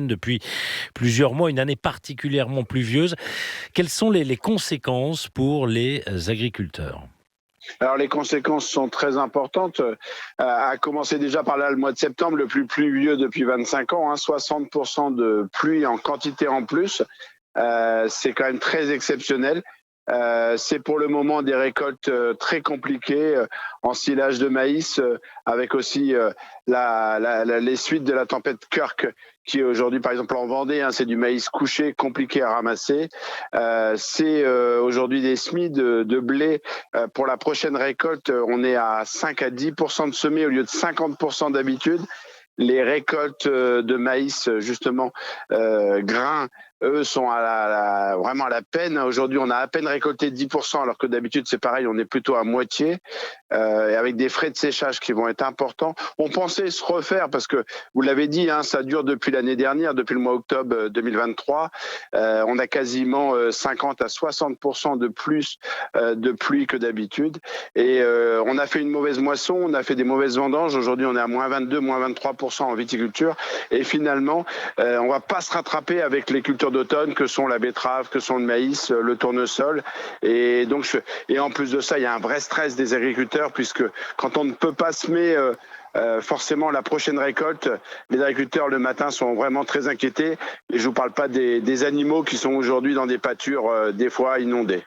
semaines, depuis plusieurs mois, une année particulièrement pluvieuse. Quelles sont les conséquences pour les agriculteurs? Alors les conséquences sont très importantes, à commencer déjà par là le mois de septembre, le plus pluvieux depuis 25 ans, hein, 60% de pluie en quantité en plus, c'est quand même très exceptionnel. C'est pour le moment des récoltes très compliquées en silage de maïs, avec aussi les suites de la tempête Kirk, qui aujourd'hui, par exemple en Vendée, hein, c'est du maïs couché, compliqué à ramasser. C'est aujourd'hui des semis de blé. Pour la prochaine récolte, on est à 5 à 10% de semés au lieu de 50% d'habitude. Les récoltes de maïs, justement, grains, eux, sont vraiment à la peine. Aujourd'hui, on a à peine récolté 10%, alors que d'habitude, c'est pareil, on est plutôt à moitié, et avec des frais de séchage qui vont être importants. On pensait se refaire, parce que, vous l'avez dit, hein, ça dure depuis l'année dernière, depuis le mois octobre 2023. On a quasiment 50 à 60% de plus de pluie que d'habitude. Et on a fait une mauvaise moisson, on a fait des mauvaises vendanges. Aujourd'hui, on est à moins 22, moins 23% en viticulture. Et finalement, on va pas se rattraper avec les cultures d'automne que sont la betterave, que sont le maïs, le tournesol. Et donc, et en plus de ça, il y a un vrai stress des agriculteurs, puisque quand on ne peut pas semer forcément la prochaine récolte, les agriculteurs le matin sont vraiment très inquiétés. Et je vous parle pas des animaux qui sont aujourd'hui dans des pâtures des fois inondées.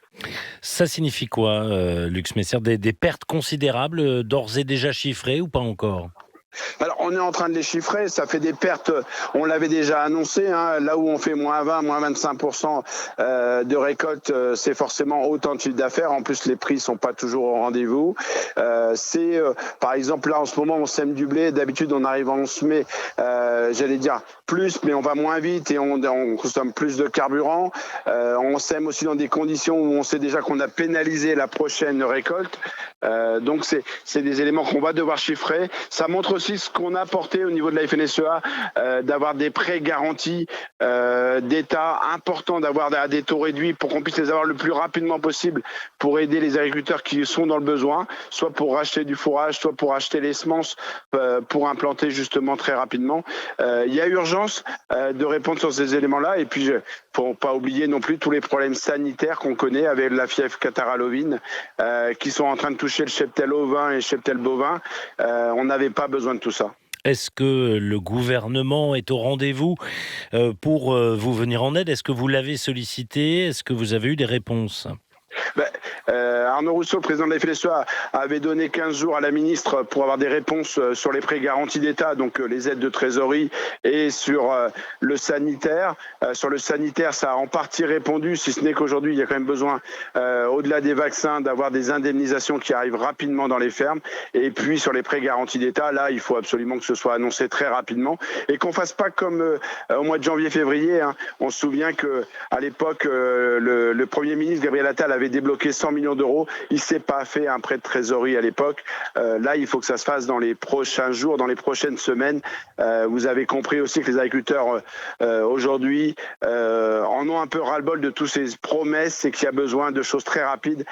Ça signifie quoi, Lux Messer? Des pertes considérables, d'ores et déjà chiffrées ou pas encore? Alors, on est en train de les chiffrer, ça fait des pertes, on l'avait déjà annoncé, hein, là où on fait moins 20, moins 25% de récolte, c'est forcément autant de chiffre d'affaires. En plus, les prix sont pas toujours au rendez-vous. Par exemple, là, en ce moment, on sème du blé. D'habitude, on arrive en semer, j'allais dire plus, mais on va moins vite et on consomme plus de carburant. On sème aussi dans des conditions où on sait déjà qu'on a pénalisé la prochaine récolte. Donc, c'est des éléments qu'on va devoir chiffrer. Ça montre aussi ce qu'on a apporté au niveau de la FNSEA, d'avoir des prêts garantis d'État importants, d'avoir des taux réduits pour qu'on puisse les avoir le plus rapidement possible pour aider les agriculteurs qui sont dans le besoin, soit pour racheter du fourrage, soit pour acheter les semences pour implanter justement très rapidement. Il y a urgence de répondre sur ces éléments-là, et puis faut pas oublier non plus tous les problèmes sanitaires qu'on connaît avec la fièvre catarrhale ovine, qui sont en train de toucher le cheptel ovin et le cheptel bovin. On n'avait pas besoin de tout ça. Est-ce que le gouvernement est au rendez-vous pour vous venir en aide? Est-ce que vous l'avez sollicité? Est-ce que vous avez eu des réponses? Ben, Arnaud Rousseau, le président de la FNSEA, avait donné 15 jours à la ministre pour avoir des réponses sur les prêts garantis d'État, donc les aides de trésorerie, et sur le sanitaire. Sur le sanitaire, ça a en partie répondu, si ce n'est qu'aujourd'hui, il y a quand même besoin, au-delà des vaccins, d'avoir des indemnisations qui arrivent rapidement dans les fermes. Et puis sur les prêts garantis d'État, là, il faut absolument que ce soit annoncé très rapidement et qu'on fasse pas comme au mois de janvier-février. Hein. On se souvient que à l'époque, le Premier ministre Gabriel Attal avait débloqué 100 millions d'euros. Il s'est pas fait un prêt de trésorerie à l'époque. Là, il faut que ça se fasse dans les prochains jours, dans les prochaines semaines. Vous avez compris aussi que les agriculteurs aujourd'hui en ont un peu ras-le-bol de toutes ces promesses et qu'il y a besoin de choses très rapides.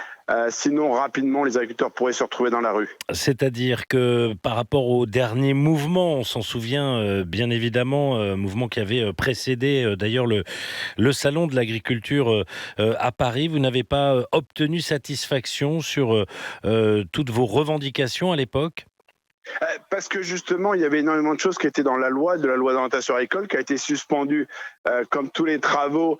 Sinon, rapidement, les agriculteurs pourraient se retrouver dans la rue. C'est-à-dire que par rapport au dernier mouvement, on s'en souvient bien évidemment, mouvement qui avait précédé d'ailleurs le salon de l'agriculture à Paris, vous n'avez pas obtenu satisfaction sur toutes vos revendications à l'époque? Parce que justement, il y avait énormément de choses qui étaient dans la loi, de la loi d'orientation agricole, qui a été suspendue, comme tous les travaux,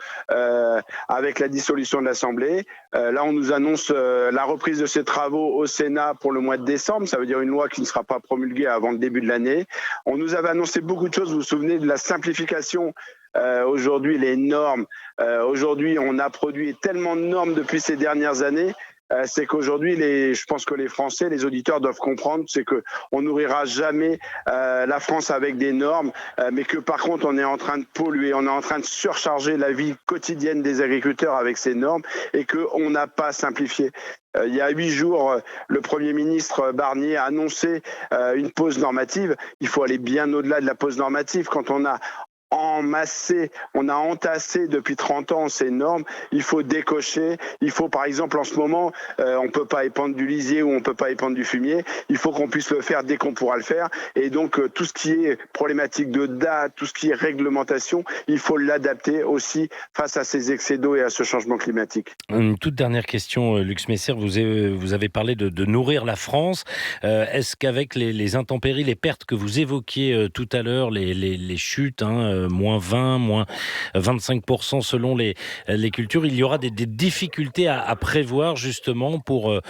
avec la dissolution de l'Assemblée. Là, on nous annonce la reprise de ces travaux au Sénat pour le mois de décembre. Ça veut dire une loi qui ne sera pas promulguée avant le début de l'année. On nous avait annoncé beaucoup de choses. Vous vous souvenez de la simplification. Aujourd'hui, les normes. Aujourd'hui, on a produit tellement de normes depuis ces dernières années. C'est qu'aujourd'hui, je pense que les Français, les auditeurs doivent comprendre, c'est que on nourrira jamais la France avec des normes, mais que par contre, on est en train de polluer, on est en train de surcharger la vie quotidienne des agriculteurs avec ces normes et qu'on n'a pas simplifié. Il y a 8 jours, le Premier ministre Barnier a annoncé une pause normative. Il faut aller bien au-delà de la pause normative. Quand on a enmassé, on a entassé depuis 30 ans ces normes. Il faut décocher. Il faut, par exemple, en ce moment, on ne peut pas épandre du lisier ou on ne peut pas épandre du fumier. Il faut qu'on puisse le faire dès qu'on pourra le faire. Et donc, tout ce qui est problématique de date, tout ce qui est réglementation, il faut l'adapter aussi face à ces excès d'eau et à ce changement climatique. Une toute dernière question, Lux Messer, vous avez parlé de nourrir la France. Est-ce qu'avec les intempéries, les pertes que vous évoquiez tout à l'heure, les chutes, hein, moins 20, moins 25% selon les cultures, il y aura des difficultés à prévoir justement pour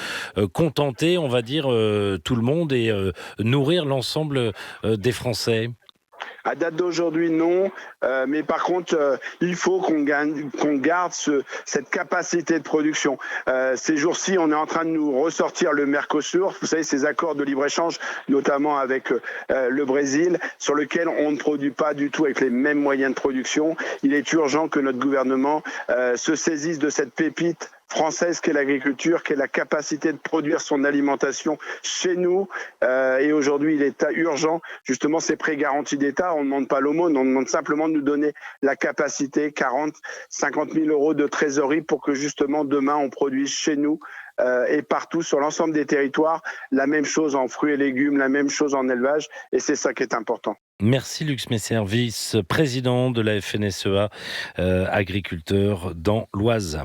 contenter, on va dire, tout le monde et nourrir l'ensemble des Français? À date d'aujourd'hui, non. Mais par contre, il faut qu'on garde cette capacité de production. Ces jours-ci, on est en train de nous ressortir le Mercosur. Vous savez, ces accords de libre-échange, notamment avec le Brésil, sur lesquels on ne produit pas du tout avec les mêmes moyens de production. Il est urgent que notre gouvernement se saisisse de cette pépite française qu'est l'agriculture, qu'est la capacité de produire son alimentation chez nous. Et aujourd'hui, il est urgent, justement, ces prêts garantis d'État. On ne demande pas l'aumône, on demande simplement de nous donner la capacité, 40, 50 000 euros de trésorerie pour que justement demain on produise chez nous et partout sur l'ensemble des territoires la même chose en fruits et légumes, la même chose en élevage. Et c'est ça qui est important. Merci Lux Messer, vice-président de la FNSEA, agriculteur dans l'Oise.